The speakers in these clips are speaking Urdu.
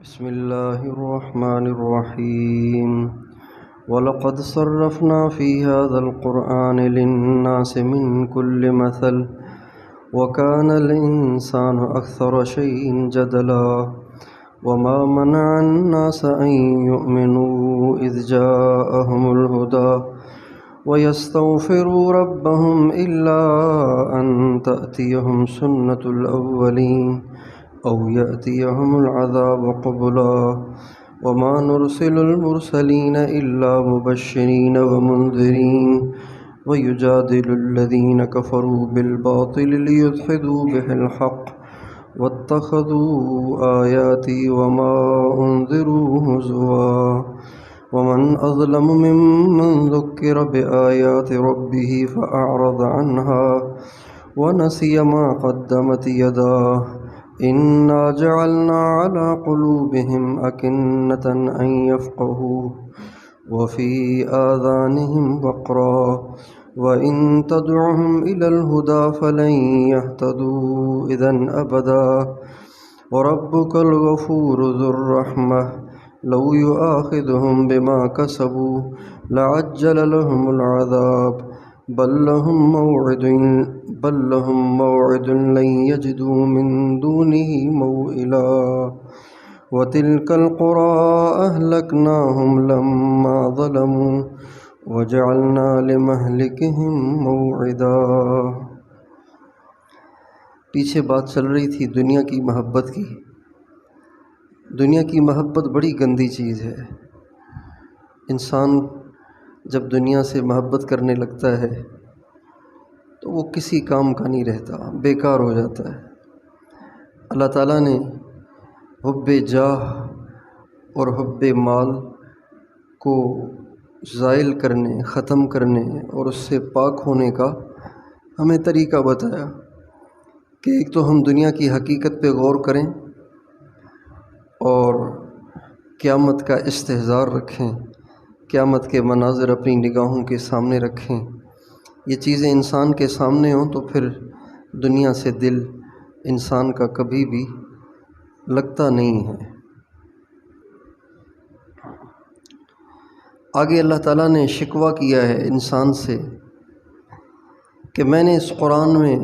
بسم الله الرحمن الرحيم ولقد صرفنا في هذا القرآن للناس من كل مثل وكان الإنسان أكثر شيء جدلا وما منع الناس أن يؤمنوا إذ جاءهم الهدى ويستغفروا ربهم إلا أن تأتيهم سنة الأولين أو يأتيهم العذاب قبلا وما نرسل المرسلين إلا مبشرين ومنذرين ويجادل الذين كفروا بالباطل ليدحضوا به الحق واتخذوا آياتي وما أنذروا هزوا ومن أظلم ممن ذكر بآيات ربه فأعرض عنها ونسي ما قدمت يداه إنا جعلنا على قلوبهم أكنة أن يفقهوا وفي آذانهم وقرا وإن تدعهم إلى الهدى فلن يهتدوا إذن أبدا وربك الغفور ذو الرحمة لو يؤاخذهم بما كسبوا لعجل لهم العذاب بل لهم موعد لن يجدوا من دونه موئلا وتلك القرى أهلكناهم لما ظلموا وجعلنا لمهلكهم موعدا۔ پیچھے بات چل رہی تھی دنیا کی محبت کی۔ دنیا کی محبت بڑی گندی چیز ہے۔ انسان جب دنیا سے محبت کرنے لگتا ہے تو وہ کسی کام کا نہیں رہتا، بیکار ہو جاتا ہے۔ اللہ تعالیٰ نے حب جاہ اور حب مال کو زائل کرنے، ختم کرنے اور اس سے پاک ہونے کا ہمیں طریقہ بتایا کہ ایک تو ہم دنیا کی حقیقت پہ غور کریں اور قیامت کا استحضار رکھیں، قیامت کے مناظر اپنی نگاہوں کے سامنے رکھیں۔ یہ چیزیں انسان کے سامنے ہوں تو پھر دنیا سے دل انسان کا کبھی بھی لگتا نہیں ہے۔ آگے اللہ تعالیٰ نے شکوہ کیا ہے انسان سے کہ میں نے اس قرآن میں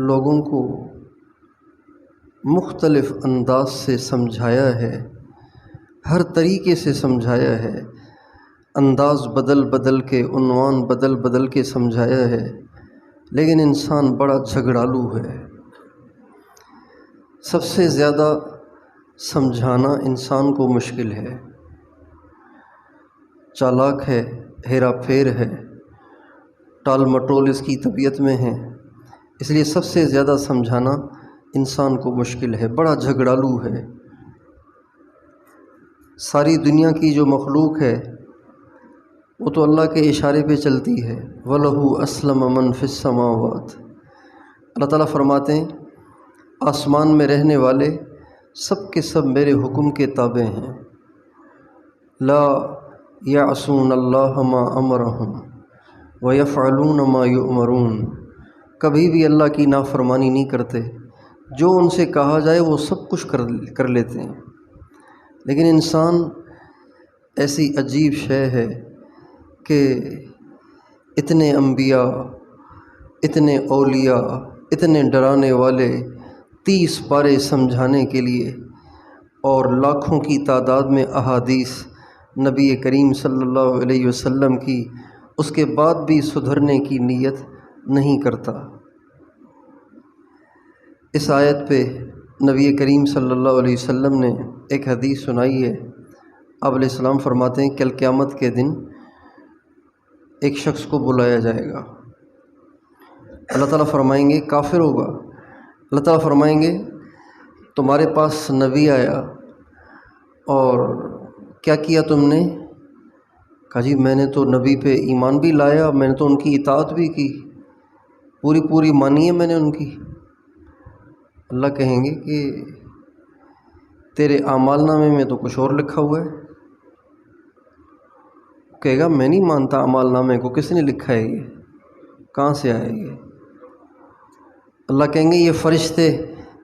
لوگوں کو مختلف انداز سے سمجھایا ہے، ہر طریقے سے سمجھایا ہے، انداز بدل بدل کے، عنوان بدل بدل کے سمجھایا ہے، لیکن انسان بڑا جھگڑالو ہے۔ سب سے زیادہ سمجھانا انسان کو مشکل ہے، چالاک ہے، ہیرا پھیر ہے، ٹال مٹول اس کی طبیعت میں ہے، اس لیے سب سے زیادہ سمجھانا انسان کو مشکل ہے، بڑا جھگڑالو ہے۔ ساری دنیا کی جو مخلوق ہے وہ تو اللہ کے اشارے پہ چلتی ہے۔ وَلَهُ أَسْلَمَ مَنْ فِي السَّمَاوَاتِ۔ اللہ تعالیٰ فرماتے ہیں آسمان میں رہنے والے سب کے سب میرے حکم کے تابع ہیں۔ لا يعصون اللہ ما امرہم ویفعلون ما یؤمرون۔ کبھی بھی اللہ کی نافرمانی نہیں کرتے، جو ان سے کہا جائے وہ سب کچھ کر لیتے ہیں۔ لیکن انسان ایسی عجیب شے ہے کہ اتنے انبیاء، اتنے اولیاء، اتنے ڈرانے والے 30 پارے سمجھانے کے لیے اور لاکھوں کی تعداد میں احادیث نبی کریم صلی اللہ علیہ وسلم کی، اس کے بعد بھی سدھرنے کی نیت نہیں کرتا۔ اس آیت پہ نبی کریم صلی اللہ علیہ وسلم نے ایک حدیث سنائی ہے۔ آپ علیہ السلام فرماتے ہیں کل قیامت کے دن ایک شخص کو بلایا جائے گا، اللہ تعالیٰ فرمائیں گے کافر ہوگا، اللہ تعالیٰ فرمائیں گے تمہارے پاس نبی آیا اور کیا کیا تم نے؟ کہا جی میں نے تو نبی پہ ایمان بھی لایا، میں نے تو ان کی اطاعت بھی کی، پوری مانی ہے میں نے ان کی۔ اللہ کہیں گے کہ تیرے اعمال نامے میں تو کچھ اور لکھا ہوا ہے۔ کہے گا میں نہیں مانتا اعمال نامے کو، کس نے لکھا ہے یہ، کہاں سے آیا یہ؟ اللہ کہیں گے یہ فرشتے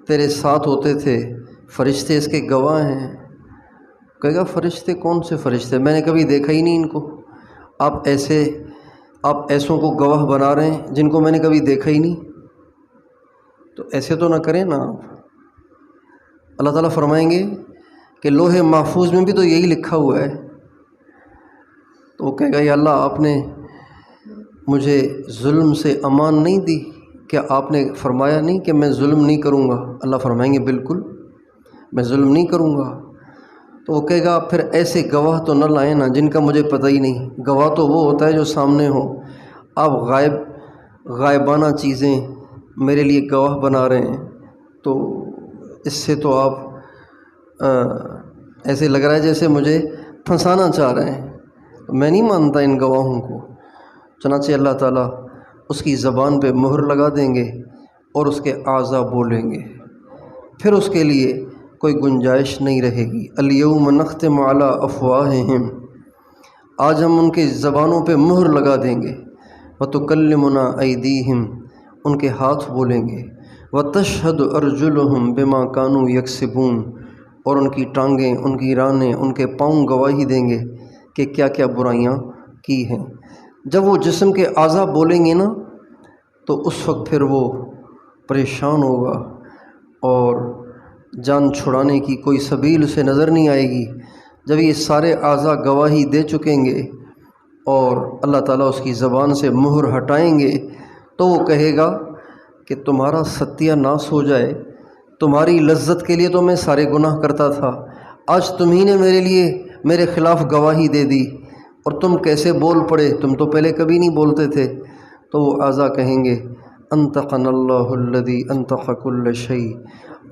تیرے ساتھ ہوتے تھے، فرشتے اس کے گواہ ہیں۔ کہے گا فرشتے کون سے فرشتے، میں نے کبھی دیکھا ہی نہیں ان کو۔ آپ ایسوں کو گواہ بنا رہے ہیں جن کو میں نے کبھی دیکھا ہی نہیں، تو ایسے تو نہ کریں نا آپ۔ اللہ تعالیٰ فرمائیں گے کہ لوح محفوظ میں بھی تو یہی لکھا ہوا ہے۔ تو وہ کہے گا یا اللہ آپ نے مجھے ظلم سے امان نہیں دی، کیا آپ نے فرمایا نہیں کہ میں ظلم نہیں کروں گا؟ اللہ فرمائیں گے بالکل میں ظلم نہیں کروں گا۔ تو وہ کہے گا پھر ایسے گواہ تو نہ لائیں نا جن کا مجھے پتہ ہی نہیں۔ گواہ تو وہ ہوتا ہے جو سامنے ہو، آپ غائبانہ چیزیں میرے لیے گواہ بنا رہے ہیں، تو اس سے تو آپ ایسے لگ رہا ہے جیسے مجھے پھنسانا چاہ رہے ہیں، میں نہیں مانتا ان گواہوں کو۔ چنانچہ اللہ تعالیٰ اس کی زبان پہ مہر لگا دیں گے اور اس کے اعضاء بولیں گے، پھر اس کے لیے کوئی گنجائش نہیں رہے گی۔ الیوم نختم علی افواہہم، آج ہم ان کے زبانوں پہ مہر لگا دیں گے۔ وتکلمنا ایدیہم، ان کے ہاتھ بولیں گے۔ وتشہد ارجلہم بما کانوا یکسبون، اور ان کی ٹانگیں، ان کی رانیں، ان کے پاؤں گواہی دیں گے کہ کیا کیا برائیاں کی ہیں۔ جب وہ جسم کے اعضاء بولیں گے نا تو اس وقت پھر وہ پریشان ہوگا اور جان چھڑانے کی کوئی سبیل اسے نظر نہیں آئے گی۔ جب یہ سارے اعضاء گواہی دے چکیں گے اور اللہ تعالیٰ اس کی زبان سے مہر ہٹائیں گے تو وہ کہے گا کہ تمہارا ستیہ ناس ہو جائے، تمہاری لذت کے لیے تو میں سارے گناہ کرتا تھا، آج تمہیں نے میرے لیے میرے خلاف گواہی دے دی اور تم کیسے بول پڑے، تم تو پہلے کبھی نہیں بولتے تھے۔ تو وہ اعضاء کہیں گے انطقنا اللہ الذی انطق کل شیء،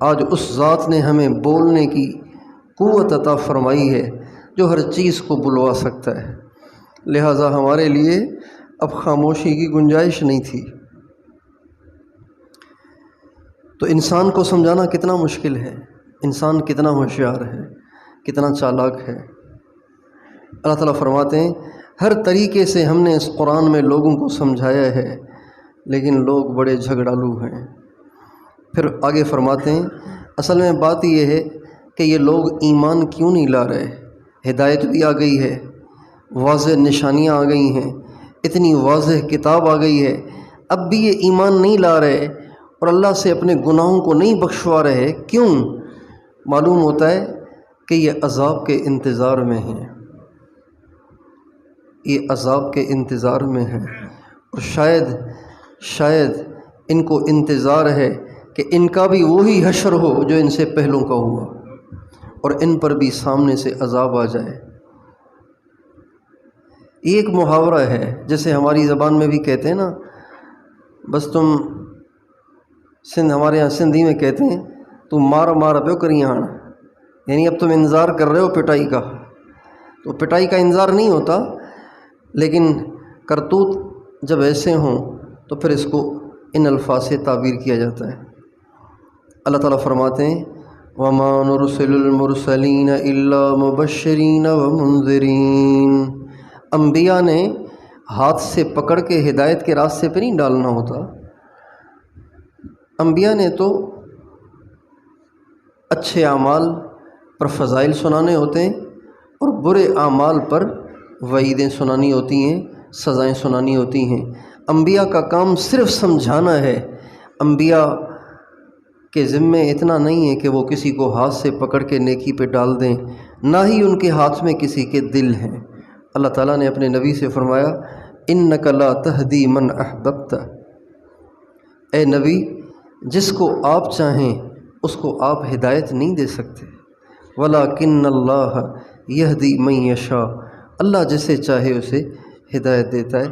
آج اس ذات نے ہمیں بولنے کی قوت عطا فرمائی ہے جو ہر چیز کو بلوا سکتا ہے، لہٰذا ہمارے لیے اب خاموشی کی گنجائش نہیں تھی۔ تو انسان کو سمجھانا کتنا مشکل ہے، انسان کتنا ہوشیار ہے، کتنا چالاک ہے۔ اللہ تعالیٰ فرماتے ہیں ہر طریقے سے ہم نے اس قرآن میں لوگوں کو سمجھایا ہے لیکن لوگ بڑے جھگڑالو ہیں۔ پھر آگے فرماتے ہیں اصل میں بات یہ ہے کہ یہ لوگ ایمان کیوں نہیں لا رہے؟ ہدایت بھی آ گئی ہے، واضح نشانیاں آ گئی ہیں، اتنی واضح کتاب آ گئی ہے، اب بھی یہ ایمان نہیں لا رہے اور اللہ سے اپنے گناہوں کو نہیں بخشوا رہے۔ کیوں؟ معلوم ہوتا ہے کہ یہ عذاب کے انتظار میں ہیں، یہ عذاب کے انتظار میں ہیں، اور شاید ان کو انتظار ہے کہ ان کا بھی وہی حشر ہو جو ان سے پہلوں کا ہوا اور ان پر بھی سامنے سے عذاب آ جائے۔ یہ ایک محاورہ ہے جیسے ہماری زبان میں بھی کہتے ہیں نا، بس تم ہمارے یہاں سندھی میں کہتے ہیں تم مار پیو کری ہاں، یعنی اب تم انتظار کر رہے ہو پٹائی کا۔ تو پٹائی کا انتظار نہیں ہوتا، لیکن کرتوت جب ایسے ہوں تو پھر اس کو ان الفاظ سے تعبیر کیا جاتا ہے۔ اللہ تعالیٰ فرماتے ہیں وَمَا نُرْسِلُ الْمُرْسَلِينَ إِلَّا مُبَشِّرِينَ وَمُنذِرِينَ، انبیاء نے ہاتھ سے پکڑ کے ہدایت کے راستے پہ نہیں ڈالنا ہوتا، انبیاء نے تو اچھے اعمال پر فضائل سنانے ہوتے ہیں اور برے اعمال پر وعیدیں سنانی ہوتی ہیں، سزائیں سنانی ہوتی ہیں۔ انبیاء کا کام صرف سمجھانا ہے، انبیاء کے ذمے اتنا نہیں ہے کہ وہ کسی کو ہاتھ سے پکڑ کے نیکی پہ ڈال دیں، نہ ہی ان کے ہاتھ میں کسی کے دل ہیں۔ اللہ تعالیٰ نے اپنے نبی سے فرمایا اِنَّكَ لَا تَهْدِي مَنْ أَحْبَبْتَ، اے نبی جس کو آپ چاہیں اس کو آپ ہدایت نہیں دے سکتے، وَلَكِنَّ اللَّهَ يَهْدِي مَن يَشَاءُ، اللہ جسے چاہے اسے ہدایت دیتا ہے۔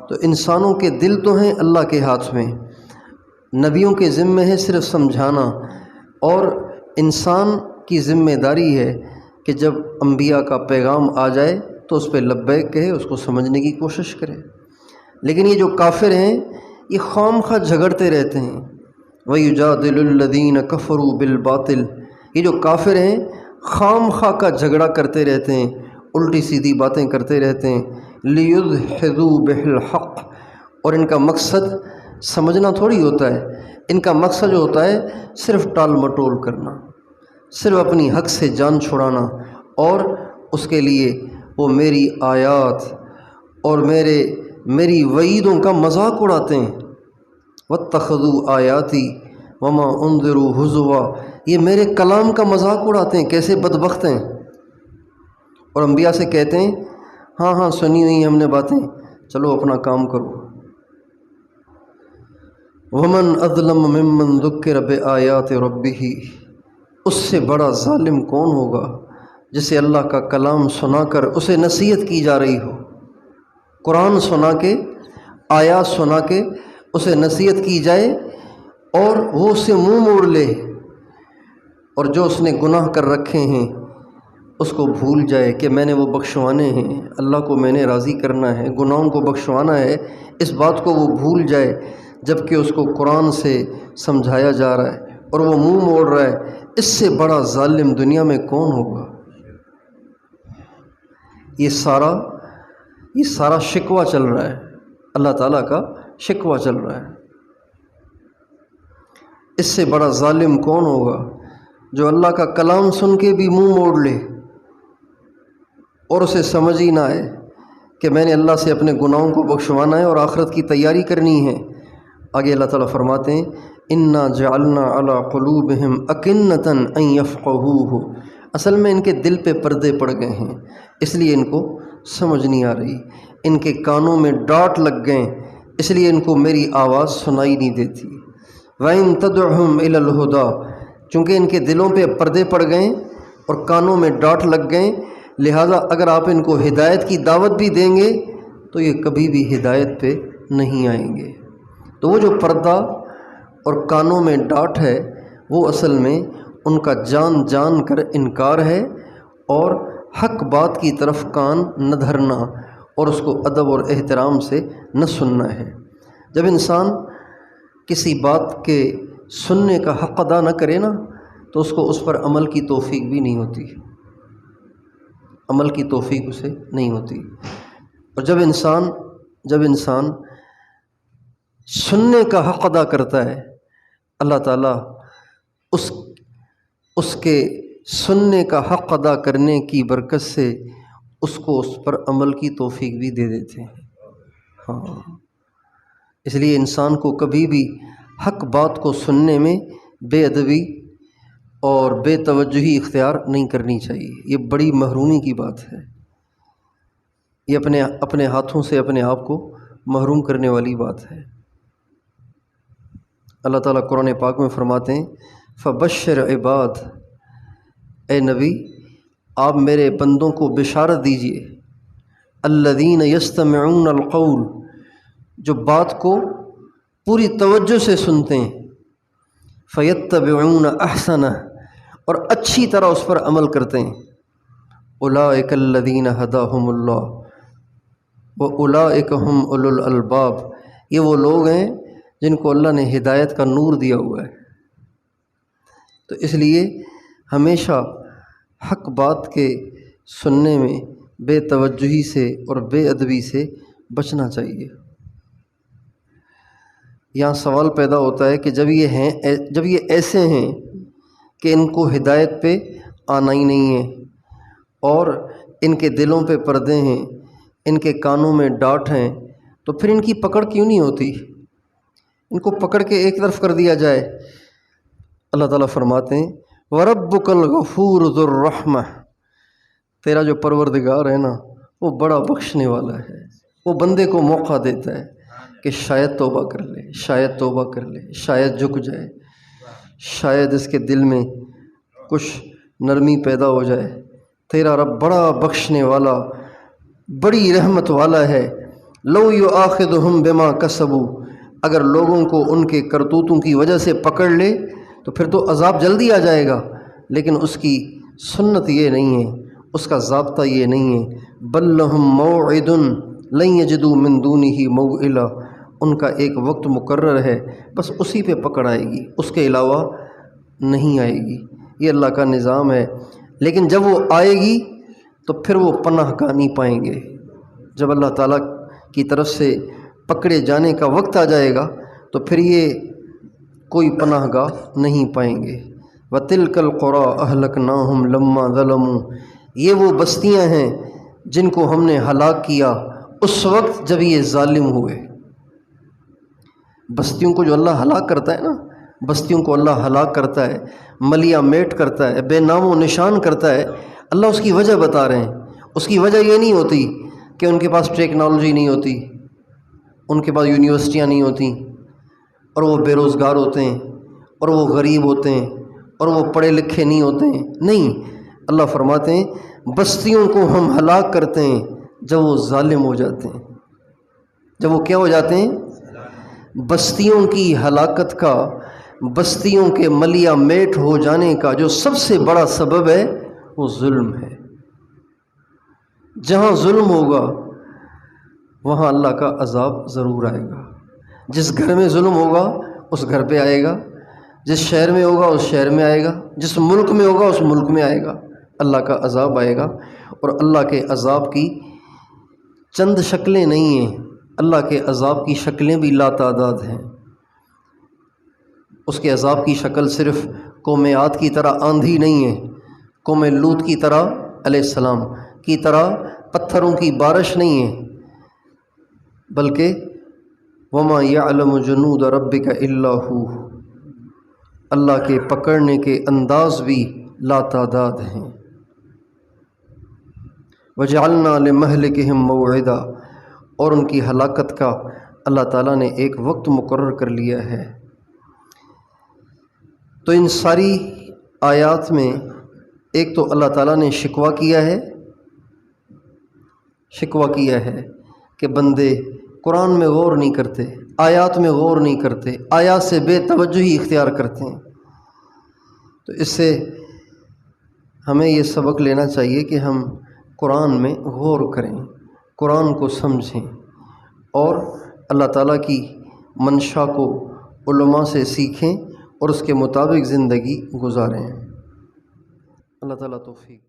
تو انسانوں کے دل تو ہیں اللہ کے ہاتھ میں، نبیوں کے ذمے ہے صرف سمجھانا، اور انسان کی ذمہ داری ہے کہ جب انبیاء کا پیغام آ جائے تو اس پہ لبیک کہے، اس کو سمجھنے کی کوشش کرے۔ لیکن یہ جو کافر ہیں یہ خام خواہ جھگڑتے رہتے ہیں، وَيُجَادِلُ الَّذِينَ كَفَرُوا بِالْبَاطِلِ، یہ جو کافر ہیں خام خواہ کا جھگڑا کرتے رہتے ہیں، الٹی سیدھی باتیں کرتے رہتے ہیں، لِيُدْحِضُوا بِهِ الْحَقِّ، اور ان کا مقصد سمجھنا تھوڑی ہوتا ہے، ان کا مقصد جو ہوتا ہے صرف ٹال مٹول کرنا، صرف اپنی حق سے جان چھڑانا، اور اس کے لیے وہ میری آیات اور میری وعیدوں کا مذاق اڑاتے ہیں۔ واتخذوا آیاتی وما انذروا ہزوا، یہ میرے کلام کا مذاق اڑاتے ہیں، کیسے بدبخت ہیں۔ اور انبیاء سے کہتے ہیں ہاں ہاں سنی ہوئی ہم نے باتیں، چلو اپنا کام کرو۔ ومن اظلم ممن ذکر بآیات ربہ، اس سے بڑا ظالم کون ہوگا جسے اللہ کا کلام سنا کر اسے نصیحت کی جا رہی ہو، قرآن سنا کے، آیات سنا کے اسے نصیحت کی جائے اور وہ اس سے منہ موڑ لے، اور جو اس نے گناہ کر رکھے ہیں اس کو بھول جائے کہ میں نے وہ بخشوانے ہیں، اللہ کو میں نے راضی کرنا ہے، گناہوں کو بخشوانا ہے، اس بات کو وہ بھول جائے، جبکہ اس کو قرآن سے سمجھایا جا رہا ہے اور وہ منہ موڑ رہا ہے۔ اس سے بڑا ظالم دنیا میں کون ہوگا؟ یہ سارا شکوہ چل رہا ہے، اللہ تعالیٰ کا شکوہ چل رہا ہے۔ اس سے بڑا ظالم کون ہوگا جو اللہ کا کلام سن کے بھی منہ موڑ لے اور اسے سمجھ ہی نہ آئے کہ میں نے اللہ سے اپنے گناہوں کو بخشوانا ہے اور آخرت کی تیاری کرنی ہے۔ آگے اللہ تعالیٰ فرماتے ہیں انا جعلنا علی قلوبہم اکنۃ ان یفقہوہ، اصل میں ان کے دل پہ پردے پڑ گئے ہیں، اس لیے ان کو سمجھ نہیں آ رہی، ان کے کانوں میں ڈاٹ لگ گئے، اس لیے ان کو میری آواز سنائی نہیں دیتی۔ وَإِن تَدْعُهُمْ إِلَى الْهُدَىٰ، چونکہ ان کے دلوں پہ پردے پڑ گئے اور کانوں میں ڈاٹ لگ گئے، لہٰذا اگر آپ ان کو ہدایت کی دعوت بھی دیں گے تو یہ کبھی بھی ہدایت پہ نہیں آئیں گے۔ تو وہ جو پردہ اور کانوں میں ڈاٹ ہے وہ اصل میں ان کا جان کر انکار ہے اور حق بات کی طرف کان نہ دھرنا اور اس کو ادب اور احترام سے نہ سننا ہے۔ جب انسان کسی بات کے سننے کا حق ادا نہ کرے نا تو اس کو اس پر عمل کی توفیق بھی نہیں ہوتی، عمل کی توفیق اسے نہیں ہوتی۔ اور جب انسان سننے کا حق ادا کرتا ہے، اللہ تعالیٰ اس کے سننے کا حق ادا کرنے کی برکت سے اس کو اس پر عمل کی توفیق بھی دے دیتے ہیں۔ ہاں، اس لیے انسان کو کبھی بھی حق بات کو سننے میں بے ادبی اور بے توجہی اختیار نہیں کرنی چاہیے، یہ بڑی محرومی کی بات ہے، یہ اپنے ہاتھوں سے اپنے آپ کو محروم کرنے والی بات ہے۔ اللہ تعالیٰ قرآن پاک میں فرماتے ہیں فبشر عباد، اے نبی آپ میرے بندوں کو بشارت دیجئے، الذین یستمعون القول، جو بات کو پوری توجہ سے سنتے ہیں، فیتبعون احسنہ، اور اچھی طرح اس پر عمل کرتے ہیں، اولئک الذین ھداھم اللہ واولئک ھم اولو الالباب، یہ وہ لوگ ہیں جن کو اللہ نے ہدایت کا نور دیا ہوا ہے۔ تو اس لیے ہمیشہ حق بات کے سننے میں بے توجہی سے اور بے ادبی سے بچنا چاہیے۔ یہاں سوال پیدا ہوتا ہے کہ جب یہ ایسے ہیں کہ ان کو ہدایت پہ آنا ہی نہیں ہے اور ان کے دلوں پہ پردے ہیں، ان کے کانوں میں ڈاٹ ہیں، تو پھر ان کی پکڑ کیوں نہیں ہوتی؟ ان کو پکڑ کے ایک طرف کر دیا جائے۔ اللہ تعالیٰ فرماتے ہیں وَرَبُّكَ الْغَفُورُ ذُو الرَّحْمَةِ، تیرا جو پروردگار ہے نا وہ بڑا بخشنے والا ہے، وہ بندے کو موقع دیتا ہے کہ شاید توبہ کر لے، شاید جھک جائے، شاید اس کے دل میں کچھ نرمی پیدا ہو جائے۔ تیرا رب بڑا بخشنے والا، بڑی رحمت والا ہے۔ لو یؤاخذہم بما کسبوا، اگر لوگوں کو ان کے کرتوتوں کی وجہ سے پکڑ لے تو پھر تو عذاب جلدی آ جائے گا، لیکن اس کی سنت یہ نہیں ہے، اس کا ضابطہ یہ نہیں ہے۔ بل لہم موعد لن یجدوا من دونہ موئلا، ان کا ایک وقت مقرر ہے، بس اسی پہ پکڑ آئے گی، اس کے علاوہ نہیں آئے گی۔ یہ اللہ کا نظام ہے، لیکن جب وہ آئے گی تو پھر وہ پناہ گاہ نہیں پائیں گے۔ جب اللہ تعالیٰ کی طرف سے پکڑے جانے کا وقت آ جائے گا تو پھر یہ کوئی پناہ گاہ نہیں پائیں گے۔ وَتِلْكَ الْقُرَىٰ أَهْلَكْنَاهُمْ لَمَّا ظَلَمُوا، یہ وہ بستیاں ہیں جن کو ہم نے ہلاک کیا اس وقت جب یہ ظالم ہوئے۔ بستیوں کو جو اللہ ہلاک کرتا ہے نا، بستیوں کو اللہ ہلاک کرتا ہے، ملیا میٹ کرتا ہے، بے نام و نشان کرتا ہے، اللہ اس کی وجہ بتا رہے ہیں۔ اس کی وجہ یہ نہیں ہوتی کہ ان کے پاس ٹیکنالوجی نہیں ہوتی، ان کے پاس یونیورسٹیاں نہیں ہوتی، اور وہ بے روزگار ہوتے ہیں، اور وہ غریب ہوتے ہیں، اور وہ پڑھے لکھے نہیں ہوتے ہیں۔ نہیں، اللہ فرماتے ہیں بستیوں کو ہم ہلاک کرتے ہیں جب وہ ظالم ہو جاتے ہیں۔ جب وہ کیا ہو جاتے ہیں؟ بستیوں کی ہلاکت کا، بستیوں کے ملیا میٹ ہو جانے کا جو سب سے بڑا سبب ہے وہ ظلم ہے۔ جہاں ظلم ہوگا وہاں اللہ کا عذاب ضرور آئے گا۔ جس گھر میں ظلم ہوگا اس گھر پہ آئے گا، جس شہر میں ہوگا اس شہر میں آئے گا، جس ملک میں ہوگا اس ملک میں آئے گا، اللہ کا عذاب آئے گا۔ اور اللہ کے عذاب کی چند شکلیں نہیں ہیں، اللہ کے عذاب کی شکلیں بھی لاتعداد ہیں۔ اس کے عذاب کی شکل صرف قوم عاد کی طرح آندھی نہیں ہے، قوم لوط کی طرح علیہ السلام کی طرح پتھروں کی بارش نہیں ہے، بلکہ وما یعلم جنود ربک الا ہو، اللہ کے پکڑنے کے انداز بھی لاتعداد ہیں۔ وجعلنا لمہلکہم موعدا، اور ان کی ہلاکت کا اللہ تعالیٰ نے ایک وقت مقرر کر لیا ہے۔ تو ان ساری آیات میں ایک تو اللہ تعالیٰ نے شکوہ کیا ہے کہ بندے قرآن میں غور نہیں کرتے، آیات میں غور نہیں کرتے، آیات سے بے توجہی اختیار کرتے ہیں۔ تو اس سے ہمیں یہ سبق لینا چاہیے کہ ہم قرآن میں غور کریں، قرآن کو سمجھیں، اور اللہ تعالیٰ کی منشا کو علماء سے سیکھیں اور اس کے مطابق زندگی گزاریں۔ اللہ تعالیٰ توفیق۔